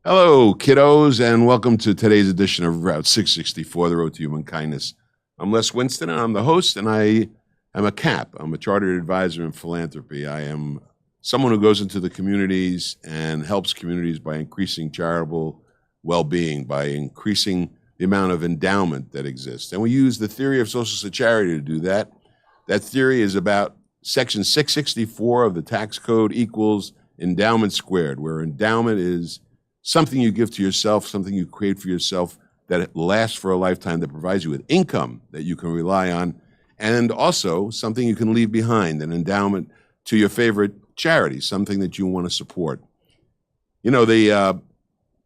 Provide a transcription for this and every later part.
Hello, kiddos, and welcome to today's edition of Route 664, The Road to Human Kindness. I'm Les Winston, and I'm the host, and I am a CAP. I'm a Chartered Advisor in Philanthropy. I am someone who goes into the communities and helps communities by increasing charitable well-being, by increasing the amount of endowment that exists. And we use the theory of social charity to do that. That theory is about Section 664 of the tax code equals endowment squared, where endowment is something you give to yourself, something you create for yourself that lasts for a lifetime, that provides you with income that you can rely on, and also something you can leave behind, an endowment to your favorite charity, something that you want to support. You know, the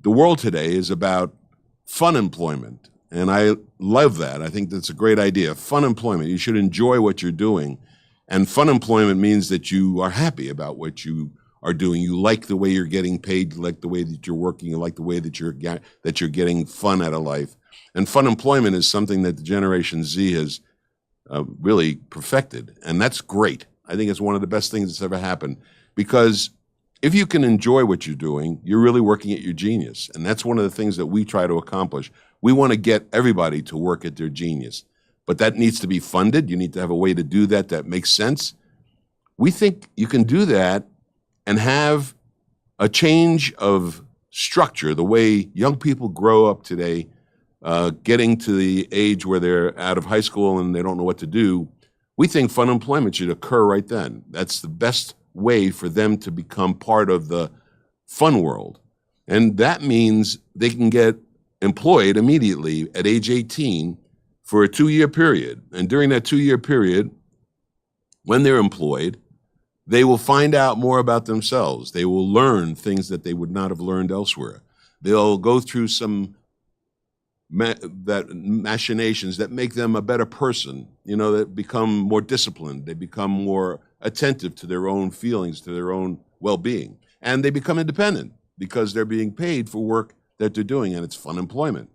world today is about fun employment, and I love that. I think that's a great idea. Fun employment. You should enjoy what you're doing, and fun employment means that you are happy about what you are doing. You like the way you're getting paid, you like the way that you're working, you like the way that you're getting fun out of life. And fun employment is something that the Generation Z has really perfected, and that's great. I think it's one of the best things that's ever happened, because if you can enjoy what you're doing, you're really working at your genius, and that's one of the things that we try to accomplish. We want to get everybody to work at their genius, but that needs to be funded. You need to have a way to do that that makes sense. We think you can do that and have a change of structure, the way young people grow up today, getting to the age where they're out of high school and they don't know what to do. We think fun employment should occur right then. That's the best way for them to become part of the fun world. And that means they can get employed immediately at age 18 for a 2-year period. And during that 2-year period, when they're employed, they will find out more about themselves. They will learn things that they would not have learned elsewhere. They'll go through some machinations that make them a better person, that become more disciplined. They become more attentive to their own feelings, to their own well-being. And they become independent because they're being paid for work that they're doing, and it's fun employment.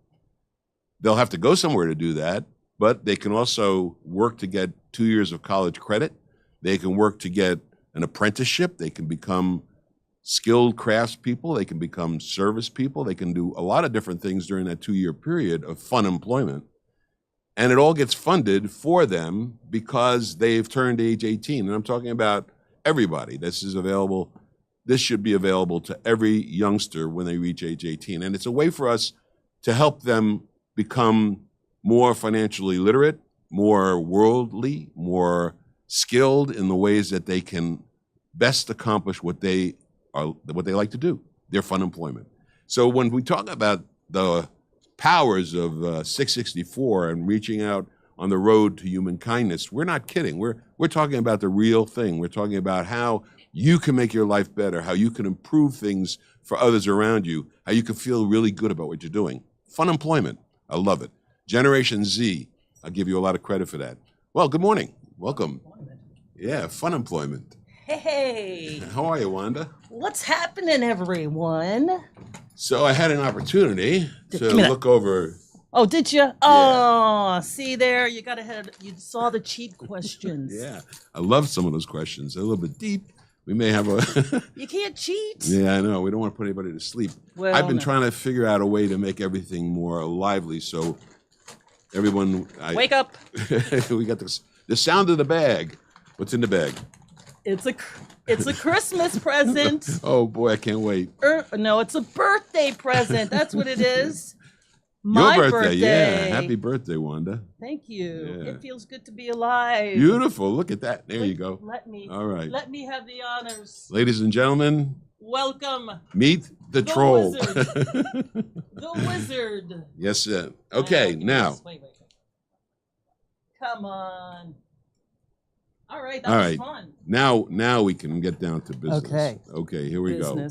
They'll have to go somewhere to do that, but they can also work to get 2 years of college credit. They can work to get an apprenticeship. They can become skilled craftspeople. They can become service people. They can do a lot of different things during that 2-year period of fun employment. And it all gets funded for them because they've turned age 18. And I'm talking about everybody. This is available. This should be available to every youngster when they reach age 18. And it's a way for us to help them become more financially literate, more worldly, more skilled in the ways that they can best accomplish what they like to do, their fun employment. So when we talk about the powers of 664 and reaching out on the road to human kindness, we're not kidding. We're talking about the real thing. We're talking about how you can make your life better, how you can improve things for others around you, how you can feel really good about what you're doing. Fun employment. I love it. Generation Z, I'll give you a lot of credit for that. Well, good morning. Welcome. Yeah, fun employment. Hey. How are you, Wanda? What's happening, everyone? So I had an opportunity to look over. Oh, did you? Oh, see there, you saw the cheat questions. Yeah, I love some of those questions. They're a little bit deep. We may have a... You can't cheat. Yeah, I know. We don't want to put anybody to sleep. Well, I've been trying to figure out a way to make everything more lively, so everyone... Wake up. We got the sound of the bag. What's in the bag? It's a Christmas present. Oh boy, I can't wait. No, it's a birthday present. That's what it is. Your birthday. Yeah. Happy birthday, Wanda. Thank you. Yeah. It feels good to be alive. Beautiful. Look at that. There you go. All right. Let me have the honors. Ladies and gentlemen, welcome. Meet the troll. Wizard. The wizard. Yes, sir. Okay, now. Wait. Come on. All right, that was fun. Now we can get down to business. Okay, here we go.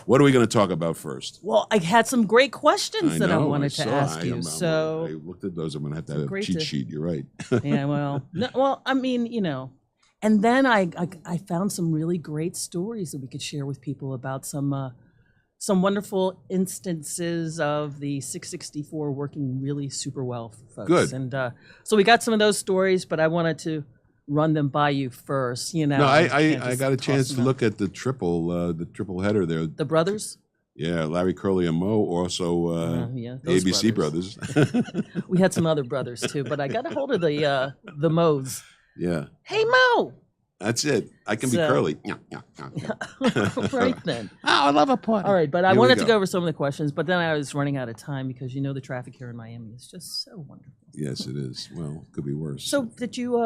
What are we going to talk about first? Well, I had some great questions that I wanted to ask you. I looked at those. I'm going to have a cheat sheet. You're right. Yeah, well, I mean, and then I found some really great stories that we could share with people about some wonderful instances of the 664 working really super well for folks. Good. And so we got some of those stories, but I wanted to run them by you first. No, I got a chance to look at the triple header there. The brothers? Yeah, Larry, Curly, and Moe, also Yeah, the those ABC brothers. We had some other brothers too, but I got a hold of the Moes. Yeah, Hey Mo, that's it. I can be So- Curly. right then. Oh, I love a party. All right, but I Here we wanted to go. go over some of the questions, but then I was running out of time because the traffic here in Miami is just so wonderful. Yes, it is. Well, could be worse. So did you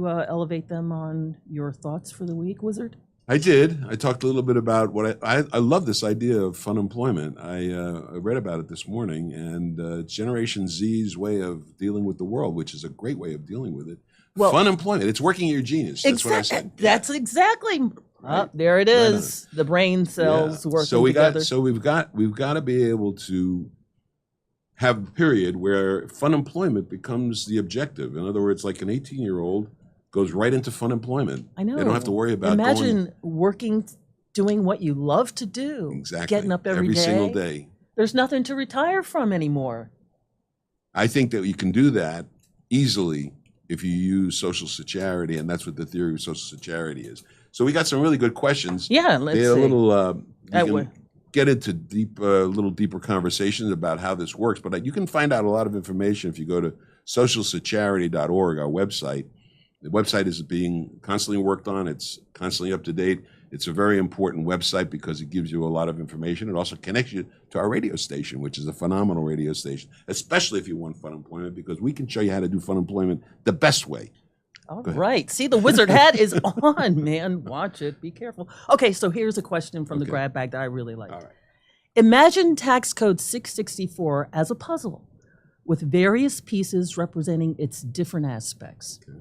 elevate them on your thoughts for the week, Wizard? I did. I talked a little bit about what I love this idea of fun employment. I read about it this morning, and it's Generation Z's way of dealing with the world, which is a great way of dealing with it. Well, fun employment. It's working your genius. That's what I said. That's exactly. Right. There it is. The brain cells working together. We've got to be able to have a period where fun employment becomes the objective. In other words, like an 18-year-old goes right into fun employment. I know. They don't have to worry about Imagine working, doing what you love to do. Exactly. Getting up every day. Single day. There's nothing to retire from anymore. I think that you can do that easily if you use social security, and that's what the theory of social security is. So we got some really good questions. Yeah, let's see. A little, That you way. can get into little deeper conversations about how this works, but you can find out a lot of information if you go to socialsecurity.org, our website. The website is being constantly worked on. It's constantly up to date. It's a very important website because it gives you a lot of information. It also connects you to our radio station, which is a phenomenal radio station, especially if you want fun employment, because we can show you how to do fun employment the best way. All right. See, the wizard hat is on, man. Watch it. Be careful. Okay, so here's a question from the grab bag that I really like. All right. Imagine tax code 664 as a puzzle with various pieces representing its different aspects. Okay.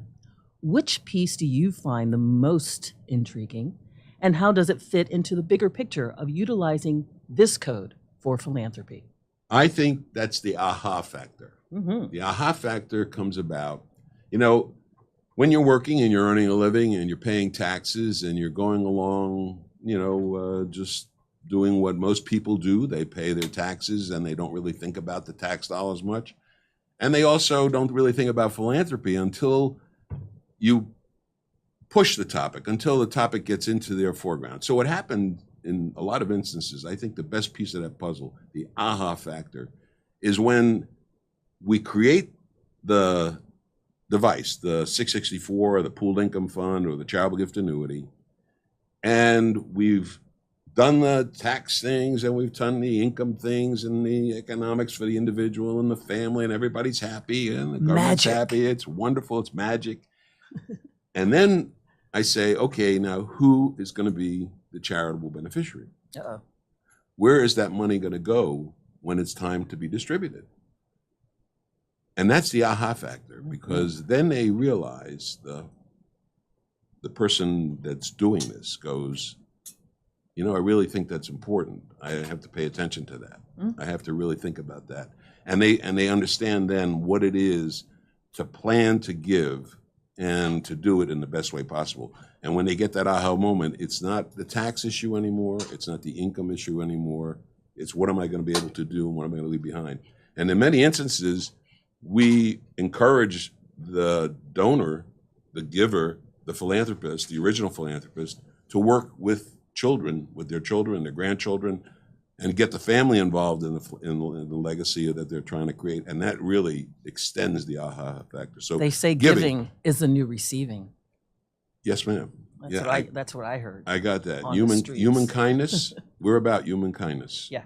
Which piece do you find the most intriguing, and how does it fit into the bigger picture of utilizing this code for philanthropy? I think that's the aha factor. Mm-hmm. The aha factor comes about, when you're working and you're earning a living and you're paying taxes and you're going along, just doing what most people do. They pay their taxes and they don't really think about the tax dollars much. And they also don't really think about philanthropy until you push the topic, until the topic gets into their foreground. So what happened in a lot of instances, I think the best piece of that puzzle, the aha factor, is when we create the device, the 664, or the pooled income fund, or the charitable gift annuity, and we've done the tax things and we've done the income things and the economics for the individual and the family, and everybody's happy and the government's happy. It's wonderful. It's magic. And then I say, okay, now who is going to be the charitable beneficiary? Uh-oh. Where is that money going to go when it's time to be distributed? And that's the aha factor, because then they realize, the person that's doing this goes, I really think that's important. I have to pay attention to that. I have to really think about that. And they understand then what it is to plan to give and to do it in the best way possible. And when they get that aha moment, it's not the tax issue anymore. It's not the income issue anymore. It's what am I going to be able to do and what am I going to leave behind? And in many instances, we encourage the donor, the giver, the philanthropist, the original philanthropist, to work with children, with their children, their grandchildren, and get the family involved in the legacy that they're trying to create. And that really extends the aha factor. So they say giving is the new receiving. Yes, ma'am. That's what I heard. I got that. On the streets. Human kindness. We're about human kindness. Yeah.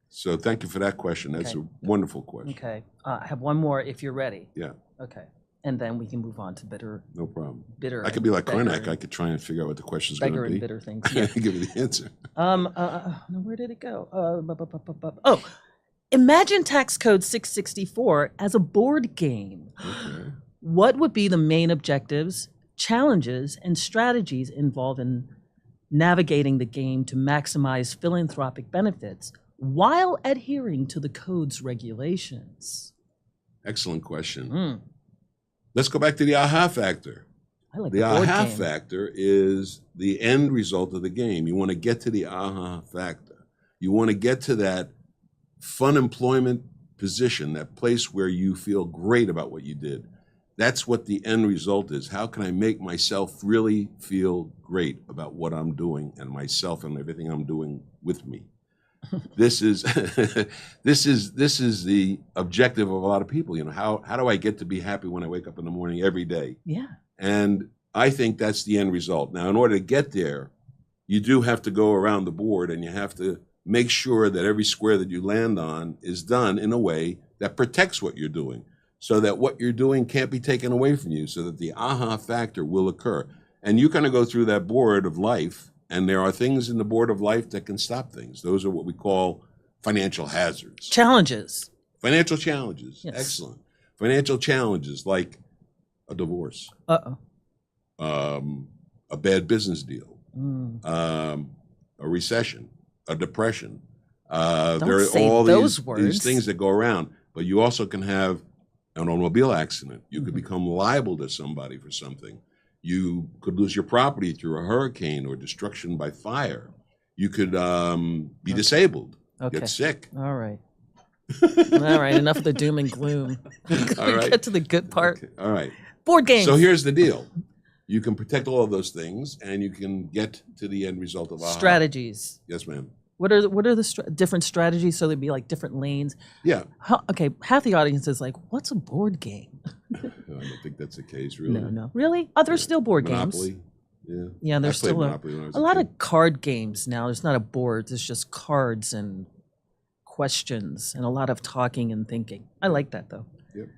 So thank you for that question. That's a wonderful question. Okay. I have one more if you're ready. Yeah. Okay. And then we can move on to bitter. No problem. Bitter. I could be like beggar Karnak. and- I could try and figure out what the question's going to Beggar be. and bitter things. I Yeah. can give you the answer. No, where did it go? Oh, imagine tax code 664 as a board game. Okay. What would be the main objectives, challenges, and strategies involved in navigating the game to maximize philanthropic benefits while adhering to the code's regulations? Excellent question. Let's go back to the aha factor. I like The the board aha game. factor is the end result of the game. You want to get to the aha factor. You want to get to that fun employment position, that place where you feel great about what you did. That's what the end result is. How can I make myself really feel great about what I'm doing and myself and everything I'm doing with me? This is this is the objective of a lot of people. You know, how do I get to be happy when I wake up in the morning every day? Yeah. And I think that's the end result. Now, in order to get there, you do have to go around the board, and you have to make sure that every square that you land on is done in a way that protects what you're doing, so that what you're doing can't be taken away from you, so that the aha factor will occur. And you kind of go through that board of life, and there are things in the board of life that can stop things. Those are what we call financial hazards. Challenges. Financial challenges. Yes. Excellent. Financial challenges like a divorce, a bad business deal, a recession, a depression. There are say all those these words. things that go around, but you also can have an automobile accident. You could become liable to somebody for something. You could lose your property through a hurricane or destruction by fire. You could be disabled, get sick. All right. All right. Enough of the doom and gloom. All right. Get to the good part. Okay. All right. Board games. So here's the deal. You can protect all of those things, and you can get to the end result of aha. Strategies. Yes, ma'am. What are the different strategies? So there'd be like different lanes. Yeah. Okay, half the audience is like, "What's a board game?" I don't think that's the case, really. No. Really? Oh, there's still board Monopoly. games. Yeah. Yeah, there's I played still Monopoly when I was a lot kid. of card games now. There's not a board. There's just cards and questions and a lot of talking and thinking. I like that though. Yep.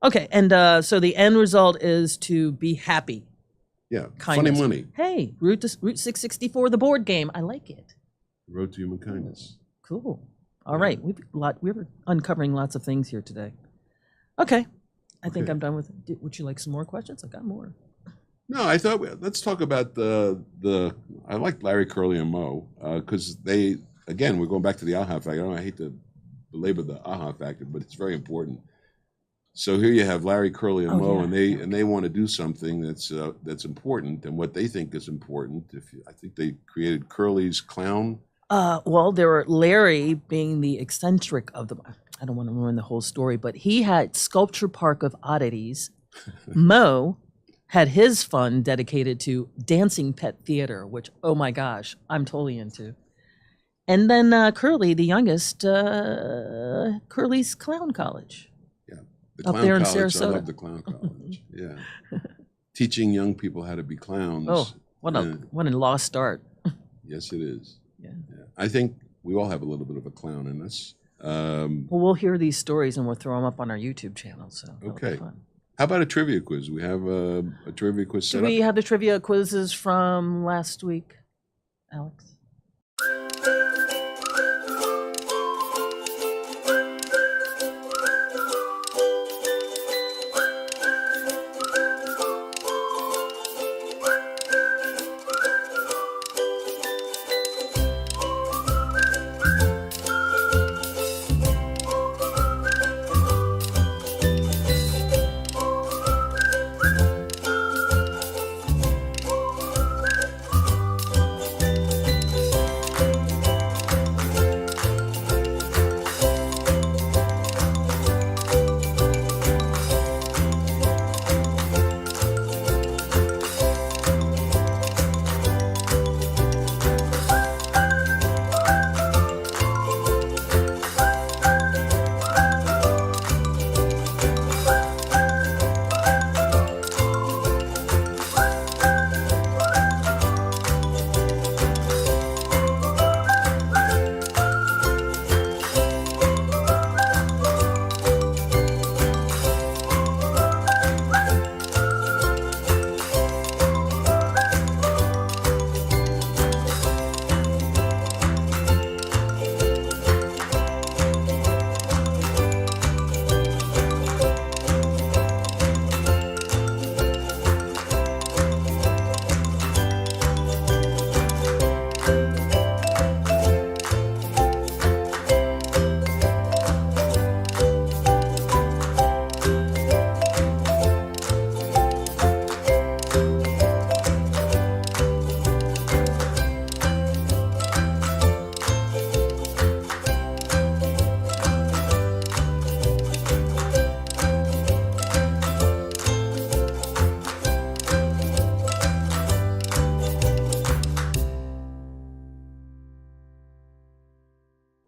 Okay, and so the end result is to be happy. Yeah. Kindness. Funny money. Hey, Route 664, the board game. I like it. Road to human kindness. Cool. All right, we're uncovering lots of things here today. Okay, I think Okay. I'm done with. Would you like some more questions? I got more. No, I thought let's talk about the. I like Larry, Curly, and Moe because they again we're going back to the aha factor. I hate to belabor the aha factor, but it's very important. So here you have Larry, Curly, and Moe, yeah. and they want to do something that's important, and what they think is important. I think they created Curly's clown. Well, there were Larry being the eccentric of them. I don't want to ruin the whole story, but he had Sculpture Park of Oddities. Moe had his fund dedicated to Dancing Pet Theater, which, oh my gosh, I'm totally into. And then Curly, the youngest, Curly's Clown College. Yeah, the Up clown there in college. I Sarasota. love the clown college. Yeah, teaching young people how to be clowns. Oh, what a lost art. Yes, it is. Yeah. I think we all have a little bit of a clown in us. Well, we'll hear these stories and we'll throw them up on our YouTube channel. So that'll be Okay. fun. How about a trivia quiz? We have a trivia quiz Do set we up. have the trivia quizzes from last week, Alex?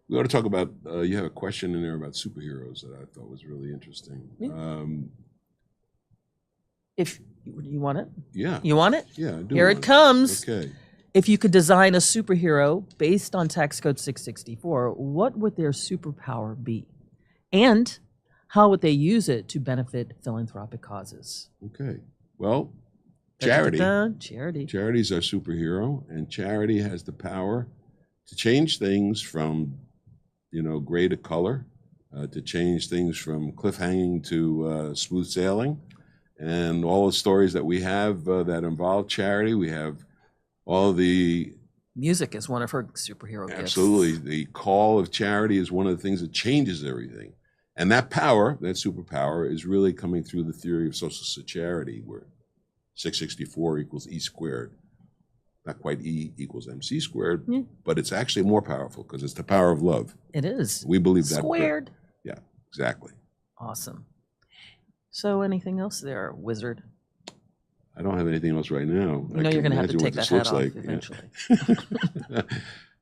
We ought to talk about, you have a question in there about superheroes that I thought was really interesting. Yeah. If you want it? Yeah. You want it? Yeah, I do. Here it comes. Okay. If you could design a superhero based on tax code 664, what would their superpower be? And how would they use it to benefit philanthropic causes? Okay. Well, charity. Charity. Charity is our superhero, and charity has the power to change things from, gray to color, to change things from cliffhanging to smooth sailing. And all the stories that we have that involve charity, we have all the... Music is one of her superhero gifts. Absolutely. The call of charity is one of the things that changes everything. And that power, that superpower, is really coming through the theory of social charity, where 664 equals E squared. Not quite E equals MC squared, but it's actually more powerful because it's the power of love. It is. We believe that. Squared. Yeah, exactly. Awesome. So anything else there, wizard? I don't have anything else right now. You know you're going to have to take that hat off eventually. Yeah.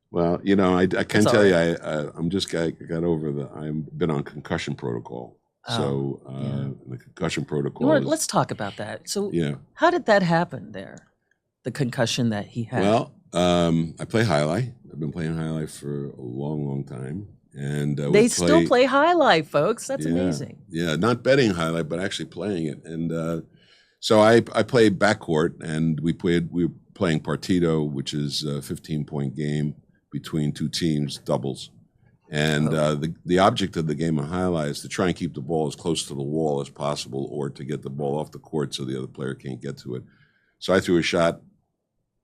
Well, I can tell you, I'm just got over I've been on concussion protocol. So the concussion protocol. Let's talk about that. So yeah, how did that happen there? The concussion that he had. Well, I play highlight. I've been playing highlight for a long, long time. And they still play highlight, folks. That's amazing. Yeah, not betting highlight, but actually playing it. And so I played backcourt, and we were playing partido, which is a 15-point game between two teams, doubles. And the object of the game of highlight is to try and keep the ball as close to the wall as possible, or to get the ball off the court so the other player can't get to it. So I threw a shot,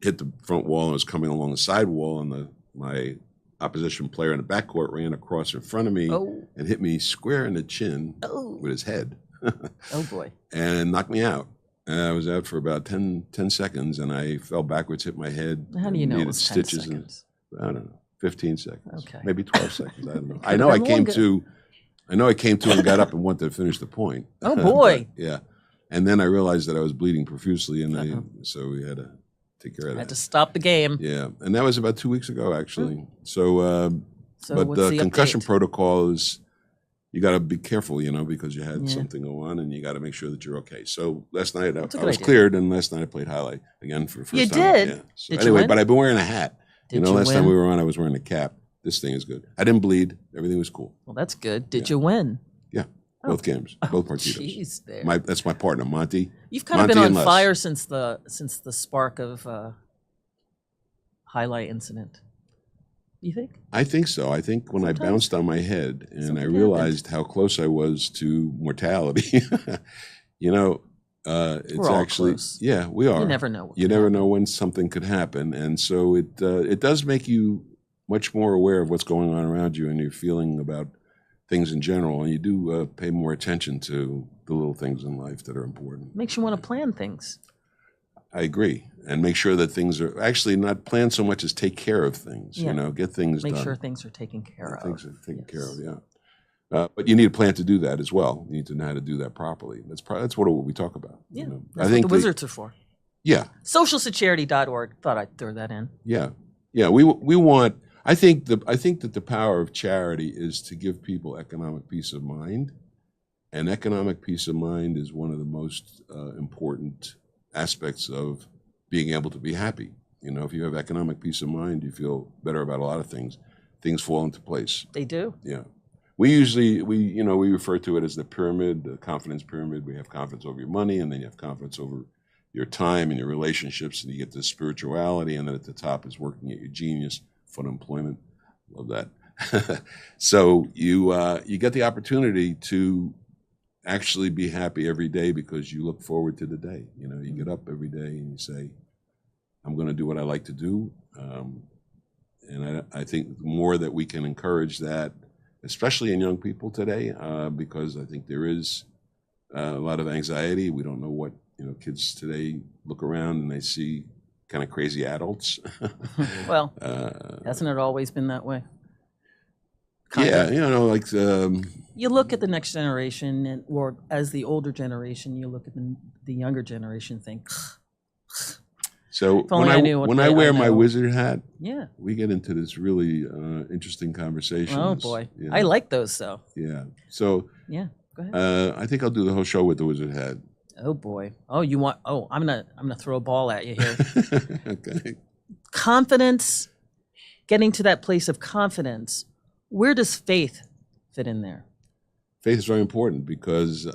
hit the front wall, and was coming along the side wall, and my opposition player in the backcourt ran across in front of me and hit me square in the chin with his head. Oh, boy. And knocked me out. And I was out for about 10 seconds, and I fell backwards, hit my head. How do you know it was 10 stitches seconds? I don't know, 15 seconds. Okay. Maybe 12 seconds. I don't know. I know I came to and got up and wanted to finish the point. Oh, boy. Yeah. And then I realized that I was bleeding profusely, and so we had to take care of that. Had to stop the game. Yeah, and that was about 2 weeks ago, actually. So, but what's the concussion update? protocol is, you got to be careful, because you had something go on, and you got to make sure that you're okay. So last night I was cleared, and last night I played highlight again for the first time. You did? Yeah. So Did anyway, you win? but I've been wearing a hat. Did you last win? time we were on, I was wearing a cap. This thing is good. I didn't bleed. Everything was cool. Well, that's good. Did you win? Yeah, both games, both partidos. Jeez, there. That's my partner, Monty. You've kind of been on fire since the spark of highlight incident. You think? I think so. I think when I bounced on my head and I realized how close I was to mortality, it's We're all actually close. Yeah, we are. You never know. You never know when something could happen, and so it does make you much more aware of what's going on around you and your feeling about things in general, and you do pay more attention to the little things in life that are important. Makes you want to plan things. I agree, and make sure that things are actually not planned so much as take care of things. Yeah. Get things done. Make sure things are taken care of. Things are taken care of. Yeah. But you need a plan to do that as well. You need to know how to do that properly. That's what we talk about. Yeah, I that's think what the wizards are for. Yeah. Socialsecurity.org. Thought I'd throw that in. Yeah. Yeah. We want. I think that the power of charity is to give people economic peace of mind, and economic peace of mind is one of the most important aspects of being able to be happy. If you have economic peace of mind, you feel better about a lot of things. Things fall into place. They do. Yeah. We refer to it as the pyramid, the confidence pyramid. We have confidence over your money, and then you have confidence over your time and your relationships, and you get this spirituality, and then at the top is working at your genius, fun employment. Love that. So you get the opportunity to actually be happy every day because you look forward to the day. You get up every day and you say, I'm going to do what I like to do. And I think the more that we can encourage that, especially in young people today, because I think there is a lot of anxiety. We don't know what, kids today look around and they see kind of crazy adults. Well, hasn't it always been that way? Yeah, you look at the next generation, or as the older generation, you look at the younger generation, think, So If only I knew what when I I wear my know. wizard hat, Yeah. we get into this really interesting conversation. Oh boy, Yeah. I like those though. Yeah. So Yeah. Go ahead. I think I'll do the whole show with the wizard hat. Oh boy. Oh, you want? Oh, I'm gonna throw a ball at you here. Okay. Confidence. Getting to that place of confidence. Where does faith fit in there? Faith is very important because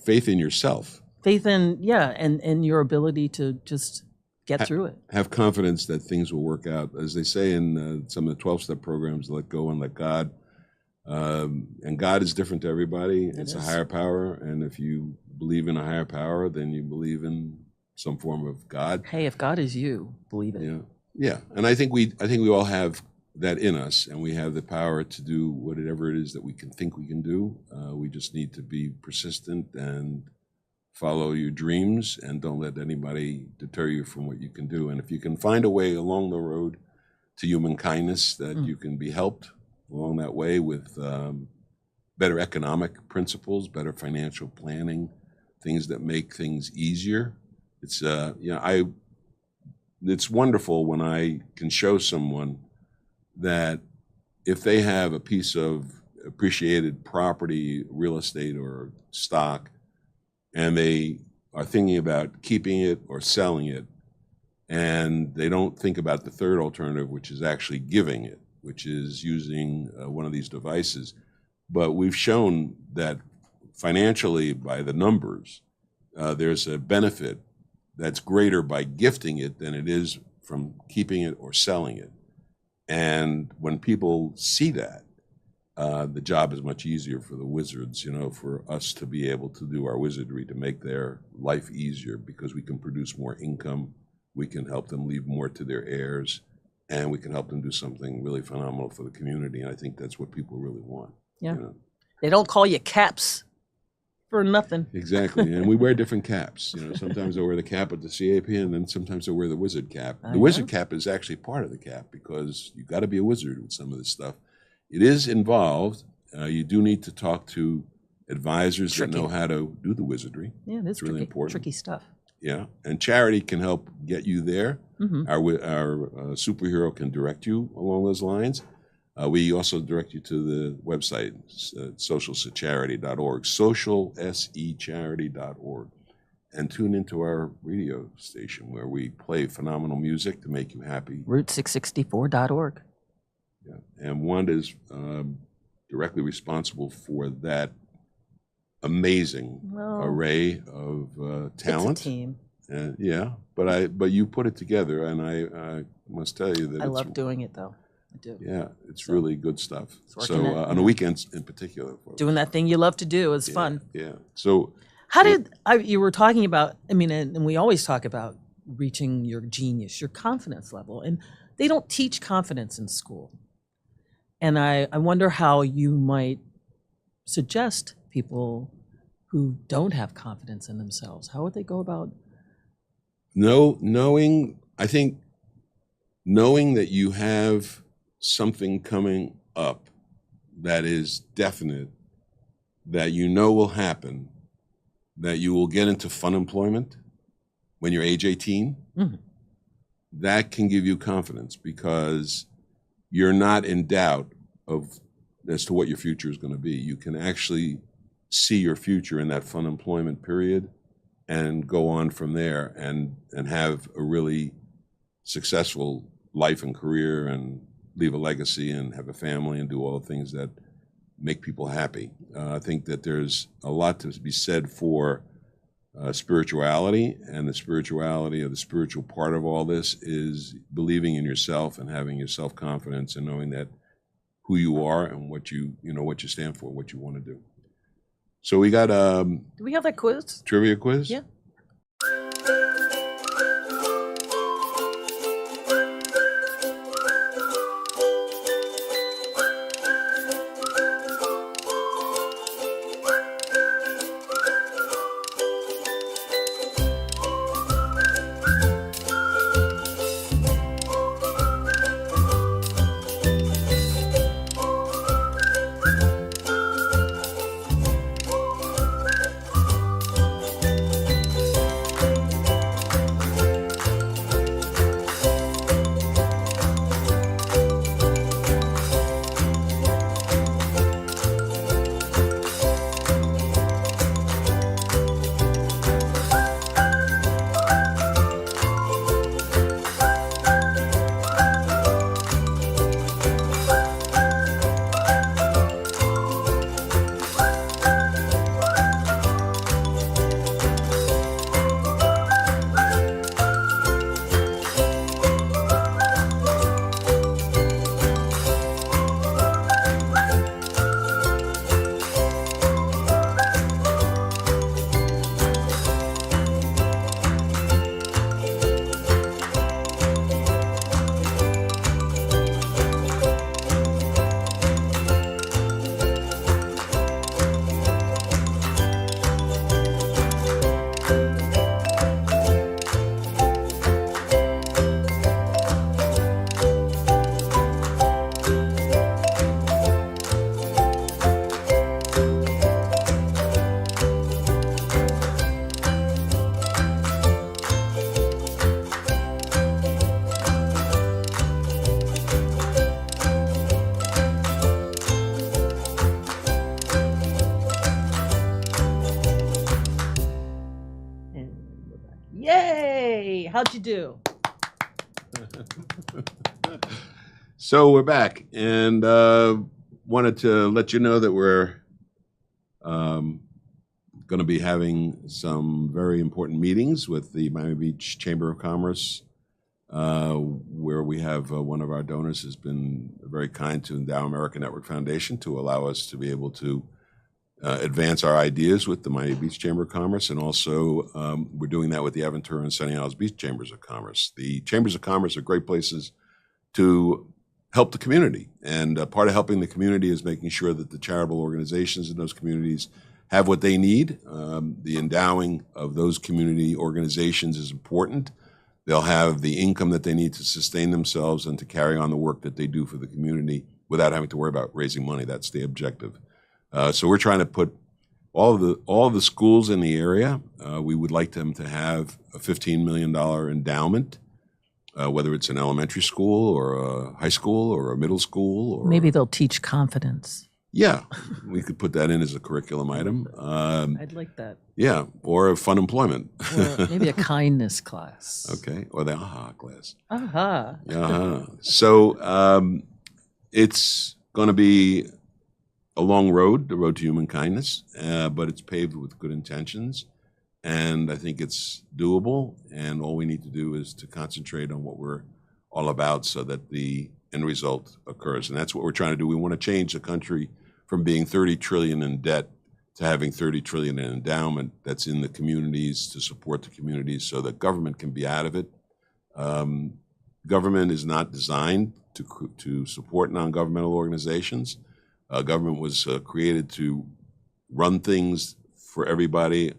faith in yourself. Faith in and your ability to just get through it. Have confidence that things will work out. As they say in some of the 12-step programs, let go and let God. And God is different to everybody. It's a higher power. And if you believe in a higher power, then you believe in some form of God. Hey, if God is you, believe it. Yeah. Yeah. And I think we all have that in us, and we have the power to do whatever it is that we can think we can do. We just need to be persistent and follow your dreams, and don't let anybody deter you from what you can do. And if you can find a way along the road to human kindness that you can be helped along that way with better economic principles, better financial planning, things that make things easier. It's it's wonderful when I can show someone that if they have a piece of appreciated property, real estate, or stock, and they are thinking about keeping it or selling it, and they don't think about the third alternative, which is actually giving it, which is using one of these devices. But we've shown that financially, by the numbers, there's a benefit that's greater by gifting it than it is from keeping it or selling it. And when people see that, the job is much easier for the wizards, for us to be able to do our wizardry to make their life easier, because we can produce more income, we can help them leave more to their heirs, and we can help them do something really phenomenal for the community. And I think that's what people really want. Yeah. They don't call you caps for nothing. Exactly. And we wear different caps. Sometimes I wear the cap of the CAP, and then sometimes I wear the wizard cap. The wizard cap is actually part of the cap, because you got to be a wizard with some of this stuff. It is involved. You do need to talk to advisors that know how to do the wizardry. Yeah, that's really important. Tricky stuff. Yeah, and charity can help get you there. Our superhero can direct you along those lines. We also direct you to the website, socialsecharity.org, socialsecharity.org, and tune into our radio station where we play phenomenal music to make you happy. Route664.org. Yeah. And Wanda is directly responsible for that amazing array of talent. It's a team. But you put it together, and I must tell you that I love doing it, though. I do. Yeah, it's really good stuff. So on the weekends in particular. Doing that thing you love to do is fun. Yeah. So how did you were talking about, and we always talk about reaching your genius, your confidence level, and they don't teach confidence in school. And I wonder how you might suggest people who don't have confidence in themselves, how would they go about? Knowing that you have something coming up that is definite, that will happen, that you will get into fun employment when you're age 18, that can give you confidence, because you're not in doubt as to what your future is going to be. You can actually see your future in that fun employment period and go on from there and have a really successful life and career and leave a legacy and have a family and do all the things that make people happy. I think that there's a lot to be said for spirituality, and the spirituality, or the spiritual part of all this, is believing in yourself and having your self-confidence and knowing that who you are and what you stand for, what you want to do. So we got do we have that quiz? Trivia quiz? Yeah. How'd you do? So we're back, and wanted to let you know that we're going to be having some very important meetings with the Miami Beach Chamber of Commerce, where we have one of our donors has been very kind to Endow America Network Foundation to allow us to be able to advance our ideas with the Miami Beach Chamber of Commerce, and also we're doing that with the Aventura and Sunny Isles Beach Chambers of Commerce. The Chambers of Commerce are great places to help the community, and part of helping the community is making sure that the charitable organizations in those communities have what they need. The endowing of those community organizations is important. They'll have the income that they need to sustain themselves and to carry on the work that they do for the community without having to worry about raising money. That's the objective. So we're trying to put all of the schools in the area. We would like them to have a $15 million endowment, whether it's an elementary school or a high school or a middle school. Or Maybe they'll teach confidence. Yeah, we could put that in as a curriculum item. I'd like that. Yeah, or fun employment. Or maybe a kindness class. Okay, or the AHA class. Aha. Uh-huh. So it's going to be a long road, the road to human kindness, but it's paved with good intentions. And I think it's doable, and all we need to do is to concentrate on what we're all about so that the end result occurs. And that's what we're trying to do. We want to change the country from being 30 trillion in debt to having 30 trillion in endowment that's in the communities to support the communities so that government can be out of it. Government is not designed to support non-governmental organizations. Government was created to run things for everybody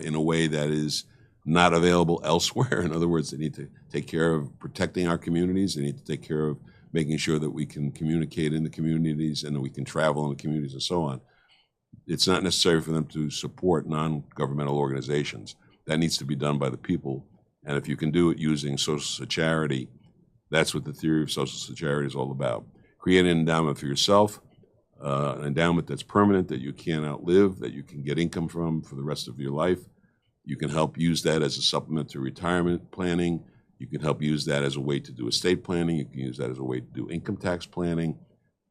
in a way that is not available elsewhere. In other words, they need to take care of protecting our communities. They need to take care of making sure that we can communicate in the communities and that we can travel in the communities and so on. It's not necessary for them to support non-governmental organizations. That needs to be done by the people. And if you can do it using social charity, that's what the theory of social charity is all about. Create an endowment for yourself, an endowment that's permanent, that you can't outlive, that you can get income from for the rest of your life. You can help use that as a supplement to retirement planning. You can help use that as a way to do estate planning. You can use that as a way to do income tax planning.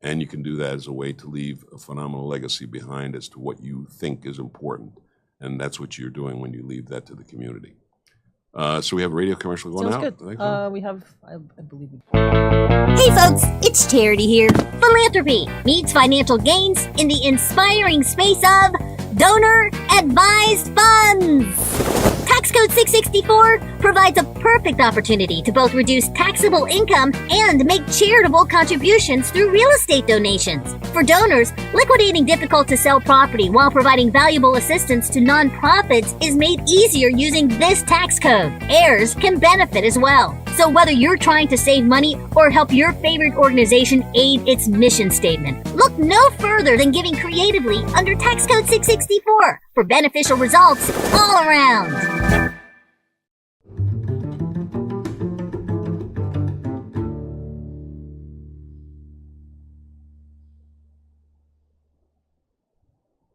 And you can do that as a way to leave a phenomenal legacy behind as to what you think is important. And that's what you're doing when you leave that to the community. So we have a radio commercial going out. Sounds good. We have, I believe. Hey folks, it's Charity here. Philanthropy meets financial gains in the inspiring space of donor-advised funds. Tax Code 664 provides a perfect opportunity to both reduce taxable income and make charitable contributions through real estate donations. For donors, liquidating difficult-to-sell property while providing valuable assistance to nonprofits is made easier using this tax code. Heirs can benefit as well. So whether you're trying to save money or help your favorite organization aid its mission statement, look no further than giving creatively under Tax Code 664 for beneficial results all around.